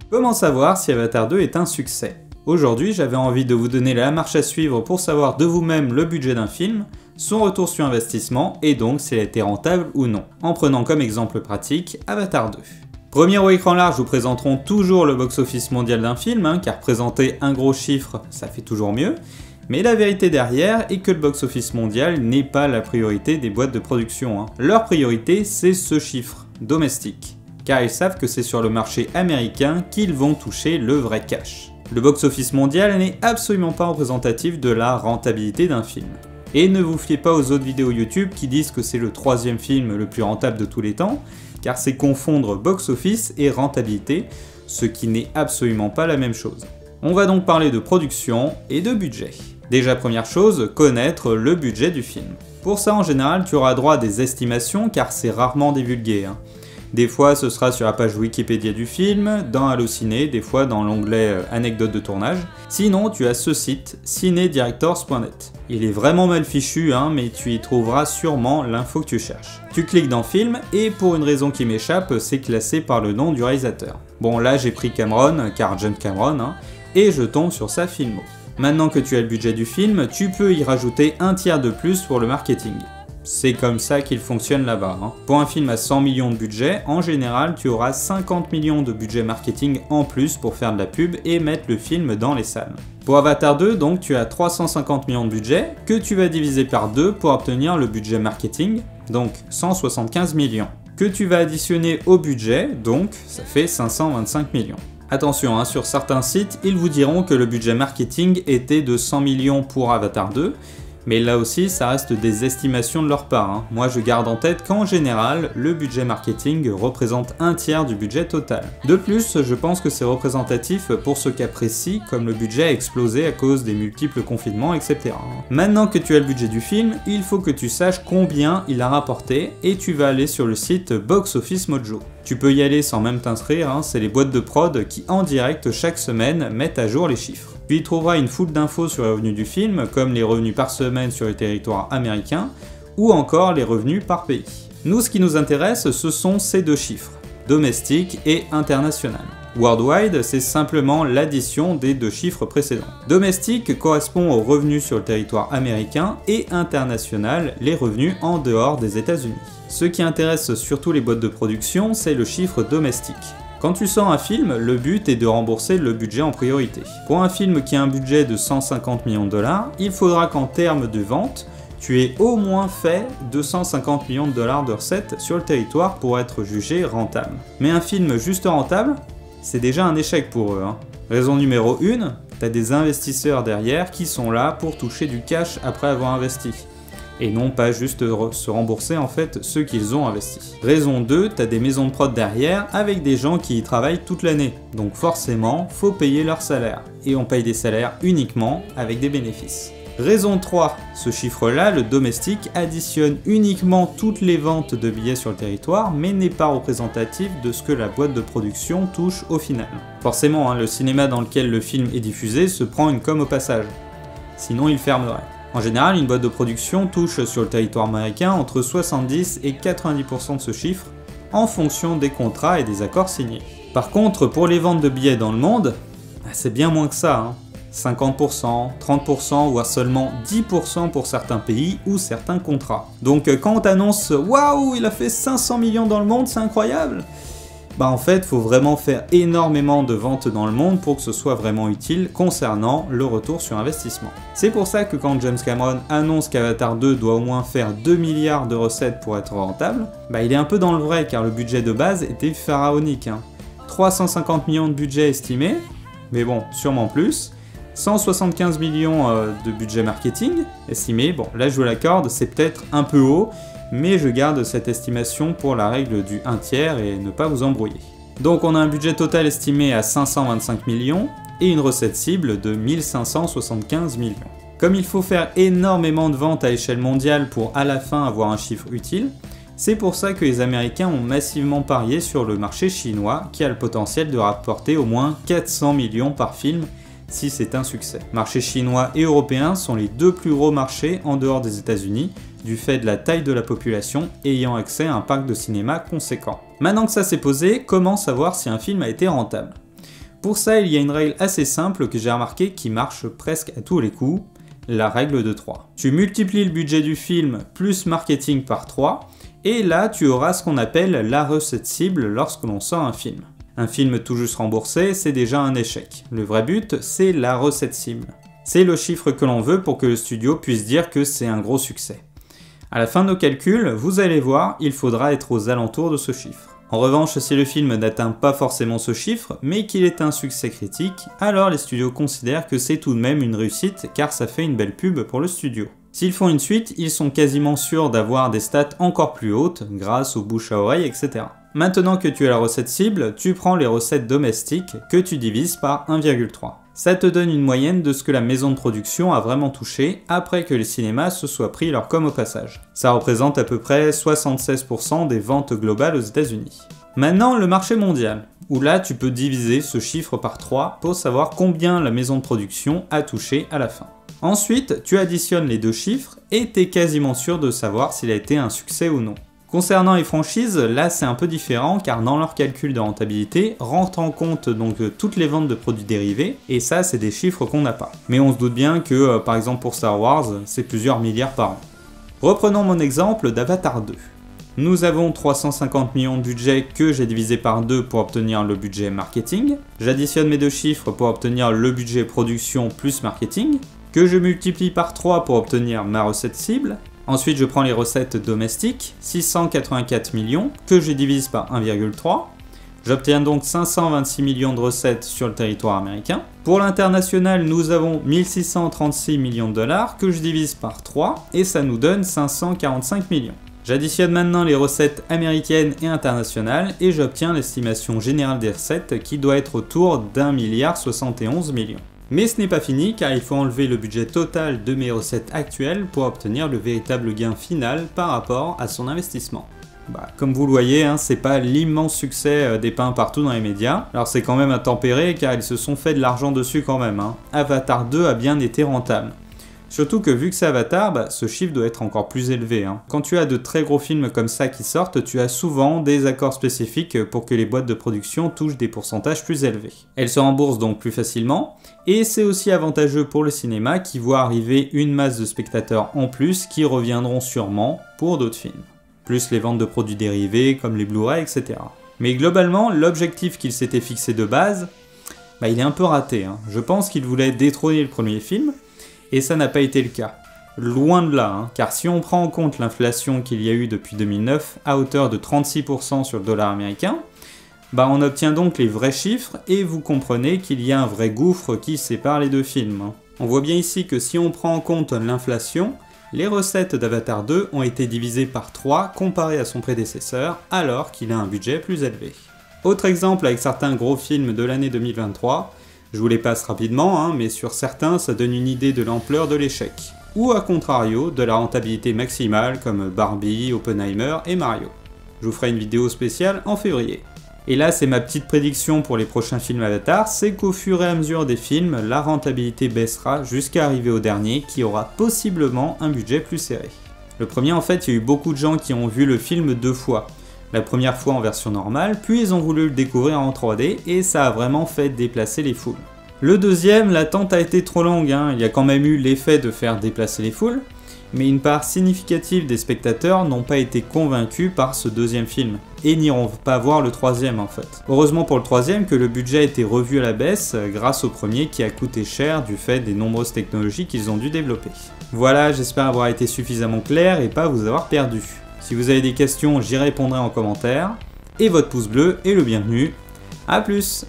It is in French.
Comment savoir si Avatar 2 est un succès? Aujourd'hui, j'avais envie de vous donner la marche à suivre pour savoir de vous-même le budget d'un film, son retour sur investissement et donc s'il a été rentable ou non, en prenant comme exemple pratique Avatar 2. Premier au écran large, nous présenterons toujours le box-office mondial d'un film, car présenter un gros chiffre, ça fait toujours mieux. Mais la vérité derrière est que le box-office mondial n'est pas la priorité des boîtes de production. Leur priorité, c'est ce chiffre, domestique. Car ils savent que c'est sur le marché américain qu'ils vont toucher le vrai cash. Le box-office mondial n'est absolument pas représentatif de la rentabilité d'un film. Et ne vous fiez pas aux autres vidéos YouTube qui disent que c'est le troisième film le plus rentable de tous les temps, car c'est confondre box-office et rentabilité, ce qui n'est absolument pas la même chose. On va donc parler de production et de budget. Déjà première chose, connaître le budget du film. Pour ça en général tu auras droit à des estimations car c'est rarement divulgué. Des fois ce sera sur la page Wikipédia du film, dans Allociné, des fois dans l'onglet anecdotes de tournage. Sinon tu as ce site, cinedirectors.net. Il est vraiment mal fichu mais tu y trouveras sûrement l'info que tu cherches. Tu cliques dans film et pour une raison qui m'échappe, c'est classé par le nom du réalisateur. Bon là j'ai pris Cameron, car James Cameron, et je tombe sur sa filmo. Maintenant que tu as le budget du film, tu peux y rajouter un tiers de plus pour le marketing. C'est comme ça qu'il fonctionne là-bas. Pour un film à 100 millions de budget, en général, tu auras 50 millions de budget marketing en plus pour faire de la pub et mettre le film dans les salles. Pour Avatar 2, donc, tu as 350 millions de budget que tu vas diviser par 2 pour obtenir le budget marketing, donc 175 millions, que tu vas additionner au budget, donc ça fait 525 millions. Attention, sur certains sites, ils vous diront que le budget marketing était de 100 millions pour Avatar 2, mais là aussi, ça reste des estimations de leur part. Moi, je garde en tête qu'en général, le budget marketing représente un tiers du budget total. De plus, je pense que c'est représentatif pour ce cas précis, comme le budget a explosé à cause des multiples confinements, etc. Maintenant que tu as le budget du film, il faut que tu saches combien il a rapporté, et tu vas aller sur le site Box Office Mojo. Tu peux y aller sans même t'inscrire, c'est les boîtes de prod qui en direct chaque semaine mettent à jour les chiffres. Tu y trouveras une foule d'infos sur les revenus du film, comme les revenus par semaine sur le territoire américain, ou encore les revenus par pays. Nous, ce qui nous intéresse, ce sont ces deux chiffres, domestique et international. Worldwide, c'est simplement l'addition des deux chiffres précédents. Domestique correspond aux revenus sur le territoire américain et international, les revenus en dehors des États-Unis. Ce qui intéresse surtout les boîtes de production, c'est le chiffre domestique. Quand tu sors un film, le but est de rembourser le budget en priorité. Pour un film qui a un budget de 150 millions de dollars, il faudra qu'en termes de vente, tu aies au moins fait 250 millions de dollars de recettes sur le territoire pour être jugé rentable. Mais un film juste rentable, c'est déjà un échec pour eux. Raison numéro 1, t'as des investisseurs derrière qui sont là pour toucher du cash après avoir investi. Et non pas juste se rembourser en fait ce qu'ils ont investi. Raison 2, t'as des maisons de prod derrière avec des gens qui y travaillent toute l'année. Donc forcément, faut payer leur salaire. Et on paye des salaires uniquement avec des bénéfices. Raison 3, ce chiffre-là, le domestique, additionne uniquement toutes les ventes de billets sur le territoire, mais n'est pas représentatif de ce que la boîte de production touche au final. Forcément, le cinéma dans lequel le film est diffusé se prend une com au passage. Sinon, il fermerait. En général, une boîte de production touche sur le territoire américain entre 70 et 90% de ce chiffre, en fonction des contrats et des accords signés. Par contre, pour les ventes de billets dans le monde, c'est bien moins que ça. 50%, 30%, voire seulement 10% pour certains pays ou certains contrats. Donc quand on t'annonce « Waouh, il a fait 500 millions dans le monde, c'est incroyable !» En fait, il faut vraiment faire énormément de ventes dans le monde pour que ce soit vraiment utile concernant le retour sur investissement. C'est pour ça que quand James Cameron annonce qu'Avatar 2 doit au moins faire 2 milliards de recettes pour être rentable, il est un peu dans le vrai car le budget de base était pharaonique. 350 millions de budget estimé, mais bon, sûrement plus. 175 millions de budget marketing estimé, bon là je vous l'accorde, c'est peut-être un peu haut, mais je garde cette estimation pour la règle du 1 tiers et ne pas vous embrouiller. Donc on a un budget total estimé à 525 millions et une recette cible de 1575 millions. Comme il faut faire énormément de ventes à échelle mondiale pour à la fin avoir un chiffre utile, c'est pour ça que les Américains ont massivement parié sur le marché chinois qui a le potentiel de rapporter au moins 400 millions par film si c'est un succès. Marché chinois et européen sont les deux plus gros marchés en dehors des États-Unis, du fait de la taille de la population ayant accès à un parc de cinéma conséquent. Maintenant que ça s'est posé, comment savoir si un film a été rentable? Pour ça, il y a une règle assez simple que j'ai remarqué qui marche presque à tous les coups, la règle de 3. Tu multiplies le budget du film plus marketing par 3, et là tu auras ce qu'on appelle la recette cible lorsque l'on sort un film. Un film tout juste remboursé, c'est déjà un échec. Le vrai but, c'est la recette cible. C'est le chiffre que l'on veut pour que le studio puisse dire que c'est un gros succès. À la fin de nos calculs, vous allez voir, il faudra être aux alentours de ce chiffre. En revanche, si le film n'atteint pas forcément ce chiffre, mais qu'il est un succès critique, alors les studios considèrent que c'est tout de même une réussite car ça fait une belle pub pour le studio. S'ils font une suite, ils sont quasiment sûrs d'avoir des stats encore plus hautes grâce aux bouche à oreille, etc. Maintenant que tu as la recette cible, tu prends les recettes domestiques que tu divises par 1,3. Ça te donne une moyenne de ce que la maison de production a vraiment touché après que les cinémas se soient pris leur com au passage. Ça représente à peu près 76% des ventes globales aux États-Unis. Maintenant, le marché mondial, où là tu peux diviser ce chiffre par 3 pour savoir combien la maison de production a touché à la fin. Ensuite, tu additionnes les deux chiffres et t'es quasiment sûr de savoir s'il a été un succès ou non. Concernant les franchises, là c'est un peu différent car dans leur calcul de rentabilité, rentrent en compte donc toutes les ventes de produits dérivés, et ça c'est des chiffres qu'on n'a pas. Mais on se doute bien que par exemple pour Star Wars, c'est plusieurs milliards par an. Reprenons mon exemple d'Avatar 2. Nous avons 350 millions de budget que j'ai divisé par 2 pour obtenir le budget marketing. J'additionne mes deux chiffres pour obtenir le budget production plus marketing, que je multiplie par 3 pour obtenir ma recette cible. Ensuite, je prends les recettes domestiques, 684 millions, que je divise par 1,3. J'obtiens donc 526 millions de recettes sur le territoire américain. Pour l'international, nous avons 1636 millions de dollars, que je divise par 3, et ça nous donne 545 millions. J'additionne maintenant les recettes américaines et internationales, et j'obtiens l'estimation générale des recettes qui doit être autour d'1,71 milliard. Mais ce n'est pas fini car il faut enlever le budget total de mes recettes actuelles pour obtenir le véritable gain final par rapport à son investissement. Comme vous le voyez, c'est pas l'immense succès dépeint partout dans les médias. Alors c'est quand même à tempérer car ils se sont fait de l'argent dessus quand même. Avatar 2 a bien été rentable. Surtout que vu que c'est Avatar, ce chiffre doit être encore plus élevé. Quand tu as de très gros films comme ça qui sortent, tu as souvent des accords spécifiques pour que les boîtes de production touchent des pourcentages plus élevés. Elles se remboursent donc plus facilement, et c'est aussi avantageux pour le cinéma qui voit arriver une masse de spectateurs en plus qui reviendront sûrement pour d'autres films. Plus les ventes de produits dérivés comme les Blu-ray, etc. Mais globalement, l'objectif qu'il s'était fixé de base, il est un peu raté. Je pense qu'il voulait détrôner le premier film, et ça n'a pas été le cas. Loin de là, car si on prend en compte l'inflation qu'il y a eu depuis 2009 à hauteur de 36% sur le dollar américain, on obtient donc les vrais chiffres et vous comprenez qu'il y a un vrai gouffre qui sépare les deux films. On voit bien ici que si on prend en compte l'inflation, les recettes d'Avatar 2 ont été divisées par 3 comparé à son prédécesseur alors qu'il a un budget plus élevé. Autre exemple avec certains gros films de l'année 2023, je vous les passe rapidement, mais sur certains, ça donne une idée de l'ampleur de l'échec. Ou à contrario, de la rentabilité maximale comme Barbie, Oppenheimer et Mario. Je vous ferai une vidéo spéciale en février. Et là, c'est ma petite prédiction pour les prochains films Avatar, c'est qu'au fur et à mesure des films, la rentabilité baissera jusqu'à arriver au dernier qui aura possiblement un budget plus serré. Le premier, en fait, il y a eu beaucoup de gens qui ont vu le film 2 fois. La première fois en version normale, puis ils ont voulu le découvrir en 3D et ça a vraiment fait déplacer les foules. Le deuxième, l'attente a été trop longue, il y a quand même eu l'effet de faire déplacer les foules, mais une part significative des spectateurs n'ont pas été convaincus par ce deuxième film, et n'iront pas voir le troisième en fait. Heureusement pour le troisième que le budget a été revu à la baisse grâce au premier qui a coûté cher du fait des nombreuses technologies qu'ils ont dû développer. Voilà, j'espère avoir été suffisamment clair et pas vous avoir perdu. Si vous avez des questions, j'y répondrai en commentaire. Et votre pouce bleu est le bienvenu. A plus!